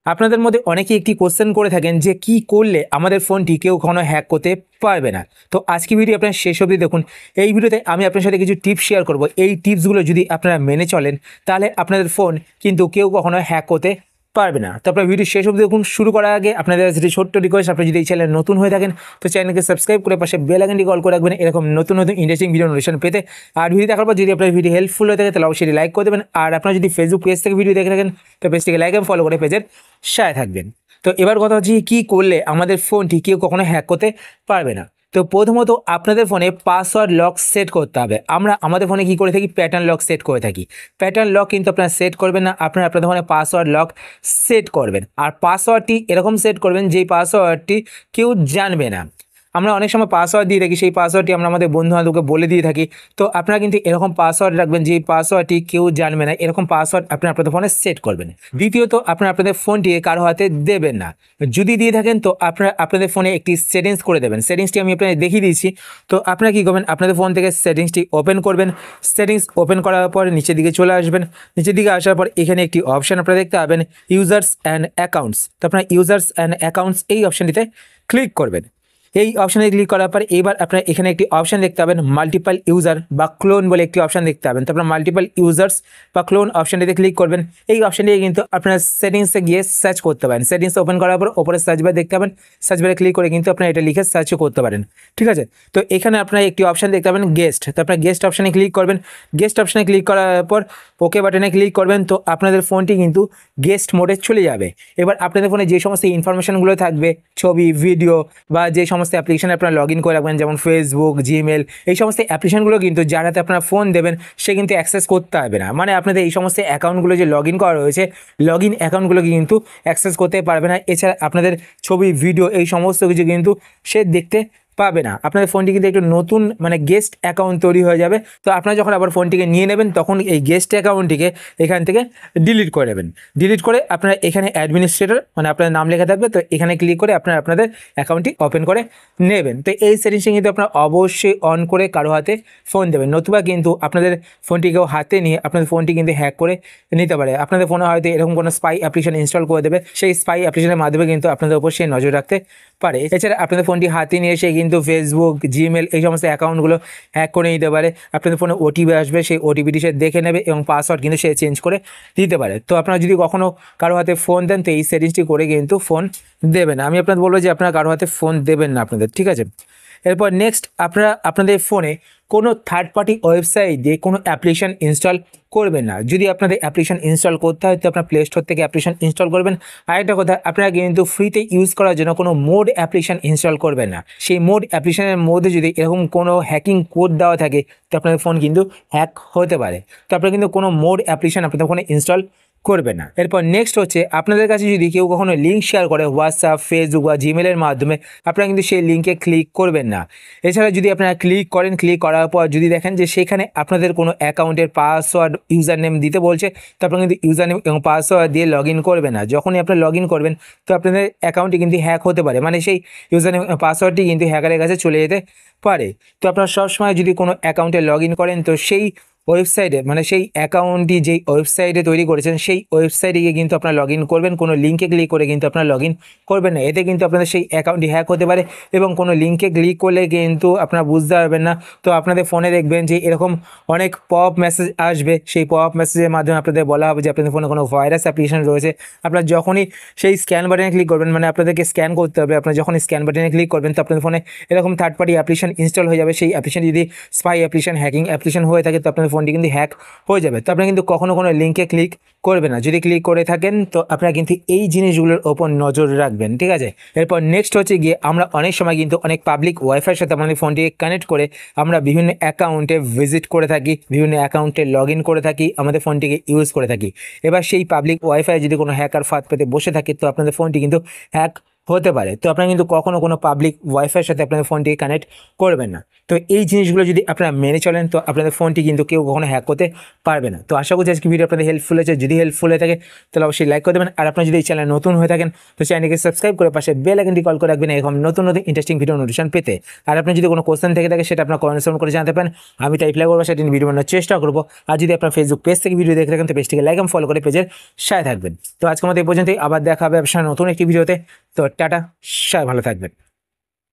আপনাদের মধ্যে অনেকেই একটি কোশ্চেন করে থাকেন যে কি করলে আমাদের ফোনটি কেউ কখনো হ্যাক করতে পারবে না। তো আজকে ভিডিও আপনার শেষ অবধি দেখুন। এই ভিডিওতে আমি আপনার সাথে কিছু টিপস শেয়ার করব। এই টিপসগুলো যদি আপনারা মেনে চলেন তাহলে আপনাদের ফোন কিন্তু কেউ কখনো হ্যাক করতে পারবে না। তো আপনার ভিডিও শেষ অবধি দেখুন। শুরু করার আগে আপনাদের কাছে ছোট্ট রিকোয়েস্ট, আপনি যদি এই চ্যানেল নতুন হয়ে থাকেন তো চ্যানেলকে সাবস্ক্রাইব করে পাশে বেল আইকনটি কল করে রাখবেন এরকম নতুন নতুন ইন্টারেস্টিং ভিডিও নোটিফিকেশন পেতে। আর ভিডিও দেখার পর যদি আপনার ভিডিও হেল্পফুল হয়ে থাকে তাহলে অবশ্যই লাইক করে দেবেন। আর আপনারা যদি ফেসবুক পেজ থেকে ভিডিও দেখে থাকেন তো পেজটিকে লাইক এবং ফলো করে পেজের সাথে থাকবেন। তো এবার কথা হচ্ছে কি করলে আমাদের ফোনটি কেউ কখনো হ্যাক করতে পারবে না। তো প্রথমত আপনাদের ফোনে পাসওয়ার্ড লক সেট করতে হবে। আমরা আমাদের ফোনে কি করে থাকি, প্যাটার্ন লক সেট করে থাকি। প্যাটার্ন লক কিন্তু আপনারা সেট করবেন না, আপনারা আপনাদের ফোনে পাসওয়ার্ড লক সেট করবেন। আর পাসওয়ার্ডটি এরকম সেট করবেন যেই পাসওয়ার্ডটি কেউ জানবে না। আমরা অনেক সময় পাসওয়ার্ড দিয়ে থাকি, সেই পাসওয়ার্ডটি আমরা আমাদের বন্ধু বান্ধবকে বলে দিয়ে থাকি। তো আপনারা কিন্তু এরকম পাসওয়ার্ড রাখবেন যে পাসওয়ার্ডটি কেউ জানবে না, এরকম পাসওয়ার্ড আপনারা আপনাদের ফোনে সেট করবেন। দ্বিতীয়ত আপনারা আপনাদের ফোনটিকে কারো হাতে দেবেন না। যদি দিয়ে থাকেন তো আপনারা আপনাদের ফোনে একটি সেটিংস করে দেবেন। সেটিংসটি আমি আপনাদের দেখিয়ে দিয়েছি। তো আপনারা কী করবেন, আপনাদের ফোন থেকে সেটিংসটি ওপেন করবেন। সেটিংস ওপেন করার পর নিচের দিকে চলে আসবেন। নিচের দিকে আসার পর এখানে একটি অপশান আপনারা দেখতে পাবেন, ইউজার্স অ্যান্ড অ্যাকাউন্টস। তো আপনারা ইউজার্স অ্যান্ড অ্যাকাউন্টস এই অপশানটিতে ক্লিক করবেন। এই অপশানে ক্লিক করার পর এবার আপনারা এখানে একটি অপশান দেখতে পাবেন, মাল্টিপল ইউজার বা ক্লোন বলে একটি অপশান দেখতে পাবেন। তো আপনারা মাল্টিপল ইউজার্স বা ক্লোন অপশানটিতে ক্লিক করবেন। এই অপশানটিকে কিন্তু আপনারা সেটিংসে গিয়ে সার্চ করতে পারেন। সেটিংস ওপেন করার পর ওপরে সার্চ বার দেখতে পাবেন, সার্চ বারে ক্লিক করে কিন্তু আপনারা এটা লিখে সার্চও করতে পারেন। ঠিক আছে, তো এখানে আপনারা একটি অপশান দেখতে পাবেন গেস্ট। তো আপনারা গেস্ট অপশানে ক্লিক করবেন। গেস্ট অপশানে ক্লিক করার পর ওকে বাটনে ক্লিক করবেন। তো আপনাদের ফোনটি কিন্তু গেস্ট মোডে চলে যাবে। এবার আপনাদের ফোনে যে সমস্ত ইনফরমেশনগুলো থাকবে, ছবি, ভিডিও বা যে সমস্ত অ্যাপ্লিকেশানে আপনারা লগ ইন করে রাখবেন, যেমন ফেসবুক, জিমেল, এই সমস্ত অ্যাপ্লিকেশানগুলো কিন্তু যার হাতে আপনারা ফোন দেবেন সে কিন্তু অ্যাক্সেস করতে পারবে না। মানে আপনাদের এই সমস্ত অ্যাকাউন্টগুলো যে লগ ইন করা রয়েছে, লগ ইন অ্যাকাউন্টগুলোকে কিন্তু অ্যাক্সেস করতে পারবে না। এছাড়া আপনাদের ছবি, ভিডিও এই সমস্ত কিছু কিন্তু সে দেখতে পাবে না। আপনাদের ফোনটি কিন্তু একটু নতুন মানে গেস্ট অ্যাকাউন্ট তৈরি হয়ে যাবে। তো আপনারা যখন আবার ফোনটিকে নিয়ে নেবেন তখন এই গেস্ট অ্যাকাউন্টটিকে এখান থেকে ডিলিট করে নেবেন। ডিলিট করে আপনারা এখানে অ্যাডমিনিস্ট্রেটর মানে আপনাদের নাম লেখা থাকবে, তো এখানে ক্লিক করে আপনারা আপনাদের অ্যাকাউন্টটি ওপেন করে নেবেন। তো এই সেটিংসটি কিন্তু আপনারা অবশ্যই অন করে কারো হাতে ফোন দেবেন, নতুবা কিন্তু আপনাদের ফোনটিকেও হাতে নিয়ে আপনাদের ফোনটি কিন্তু হ্যাক করে নিতে পারে। আপনাদের ফোনে হয়তো এরকম কোনো স্পাই অ্যাপ্লিকেশন ইনস্টল করে দেবে, সেই স্পাই অ্যাপ্লিকেশনের মাধ্যমে কিন্তু আপনাদের উপর সে নজর রাখতে পারে। এছাড়া আপনাদের ফোনটি হাতে নিয়ে এসে কিন্তু ফেসবুক, জিমেল এই সমস্ত অ্যাকাউন্টগুলো হ্যাক করে নিতে পারে। আপনাদের ফোনে ওটিপি আসবে, সেই ওটিপিটি সে দেখে নেবে এবং পাসওয়ার্ড কিন্তু সে চেঞ্জ করে দিতে পারে। তো আপনারা যদি কখনও কারো হাতে ফোন দেন তো এই সেটিংসটি করে কিন্তু ফোন দেবেন। আমি আপনাদের বলবো যে আপনারা কারো হাতে ফোন দেবেন না আপনাদের, ঠিক আছে। এরপর নেক্সট, আপনারা আপনাদের ফোনে কোনো থার্ড পার্টি ওয়েবসাইট দিয়ে কোনো অ্যাপ্লিকেশান ইনস্টল করবেন না। যদি আপনাদের অ্যাপ্লিকেশান ইনস্টল করতে হয় তো আপনার প্লে স্টোর থেকে অ্যাপ্লিকেশান ইনস্টল করবেন। আরেকটা কথা, আপনারা কিন্তু ফ্রিতে ইউজ করার জন্য কোনো মোড অ্যাপ্লিকেশান ইনস্টল করবেন না। সেই মোড অ্যাপ্লিকেশানের মধ্যে যদি এরকম কোনো হ্যাকিং কোড দেওয়া থাকে তো আপনাদের ফোন কিন্তু হ্যাক হতে পারে। তো আপনারা কিন্তু কোনো মোড অ্যাপ্লিকেশান আপনাদের ফোনে ইনস্টল করবে না। এরপর নেক্সট হচ্ছে, আপনাদের কাছে যদি কেউ কখনো লিঙ্ক শেয়ার করে হোয়াটসঅ্যাপ, ফেসবুক বা জিমেলের মাধ্যমে, আপনারা কিন্তু সেই লিঙ্কে ক্লিক করবেন না। এছাড়া যদি আপনারা ক্লিক করেন, ক্লিক করার পর যদি দেখেন যে সেখানে আপনাদের কোনো অ্যাকাউন্টের পাসওয়ার্ড, ইউজার নেম দিতে বলছে তো আপনারা কিন্তু ইউজার নেম এবং পাসওয়ার্ড দিয়ে লগ ইন করবেন না। যখনই আপনারা লগ ইন করবেন তো আপনাদের অ্যাকাউন্টটি কিন্তু হ্যাক হতে পারে, মানে সেই ইউজার নেম পাসওয়ার্ডটি কিন্তু হ্যাকারের কাছে চলে যেতে পারে। তো আপনারা সবসময় যদি কোনো অ্যাকাউন্টে লগ ইন করেন তো সেই ওয়েবসাইটে মানে সেই অ্যাকাউন্টটি যেই ওয়েবসাইটে তৈরি করেছেন সেই ওয়েবসাইটে গিয়ে কিন্তু আপনারা লগ ইন করবেন। কোনো লিঙ্কে ক্লিক করে কিন্তু আপনারা লগ ইন করবেন না, এতে কিন্তু আপনাদের সেই অ্যাকাউন্টটি হ্যাক হতে পারে এবং কোনো লিঙ্কে ক্লিক করলে কিন্তু আপনারা বুঝতে পারবেন না। তো আপনাদের ফোনে দেখবেন যে এরকম অনেক পপ মেসেজ আসবে, সেই পপ মেসেজের মাধ্যমে আপনাদের বলা হবে যে আপনাদের ফোনে কোনো ভাইরাস অ্যাপ্লিকেশন রয়েছে। আপনারা যখনই সেই স্ক্যান বাটনে ক্লিক করবেন, মানে আপনাদেরকে স্ক্যান করতে হবে, আপনারা যখন স্ক্যান বাটনে ক্লিক করবেন তো আপনাদের ফোনে এরকম থার্ড পার্টি অ্যাপ্লিকেশন ইনস্টল হয়ে যাবে। সেই অ্যাপ্লিকেশন যদি স্পাই অ্যাপ্লিকেশন, হ্যাকিং অ্যাপ্লিকেশন হয়ে থাকে তো আপনাদের ফোনটি কিন্তু হ্যাক হয়ে যাবে। তো আপনারা কিন্তু কখনো কোনো লিঙ্কে ক্লিক করবে না। যদি ক্লিক করে থাকেন তো আপনারা কিন্তু এই জিনিসগুলোর ওপর নজর রাখবেন, ঠিক আছে। এরপর নেক্সট হচ্ছে গিয়ে, আমরা অনেক সময় কিন্তু অনেক পাবলিক ওয়াইফাইয়ের সাথে আমাদের ফোনটিকে কানেক্ট করে আমরা বিভিন্ন অ্যাকাউন্টে ভিজিট করে থাকি, বিভিন্ন অ্যাকাউন্টে লগ ইন করে থাকি, আমাদের ফোনটিকে ইউজ করে থাকি। এবার সেই পাবলিক ওয়াইফাই যদি কোনো হ্যাকার ফাঁদ পেতে বসে থাকে তো আপনাদের ফোনটি কিন্তু হ্যাক হতে পারে। তো আপনারা কিন্তু কখনো কোনো পাবলিক ওয়াইফাইয়ের সাথে আপনাদের ফোনটিকে কানেক্ট করবেন না। তো এই জিনিসগুলো যদি আপনারা মেনে চলেন তো আপনাদের ফোনটি কিন্তু কেউ কখনো হ্যাক করতে পারবে না। তো আশা করছি আজকে ভিডিও আপনাদের হেল্পফুল হয়েছে। যদি হেল্পফুল হয়ে থাকে তাহলে অবশ্যই লাইক করে দেবেন। আর আপনারা যদি এই চ্যানেল নতুন হয়ে থাকেন তো চ্যানেলকে সাবস্ক্রাইব করে পাশে বেল আইকনটি কল করে রাখবেন এরকম নতুন নতুন ইন্টারেস্টিং ভিডিও নোটিফিকেশন পেতে। আর আপনি যদি কোনো কোশ্চেন থেকে থাকে সেটা আপনার কমেন্ট করে জানাতে পারেন, আমি তাই রিপ্লাই করবো, সেটা নিয়ে ভিডিও বানানোর চেষ্টা করবো। আর যদি আপনার ফেসবুক পেজ থেকে ভিডিও দেখে থাকেন তো পেজটিকে লাইক এবং ফলো করে পেজের সাথে থাকবেন। তো আজকের মতো এই পর্যন্তই, আবার দেখা হবে আপনার নতুন একটি ভিডিওতে। তো টাটা, সবাই ভালো থাকবেন।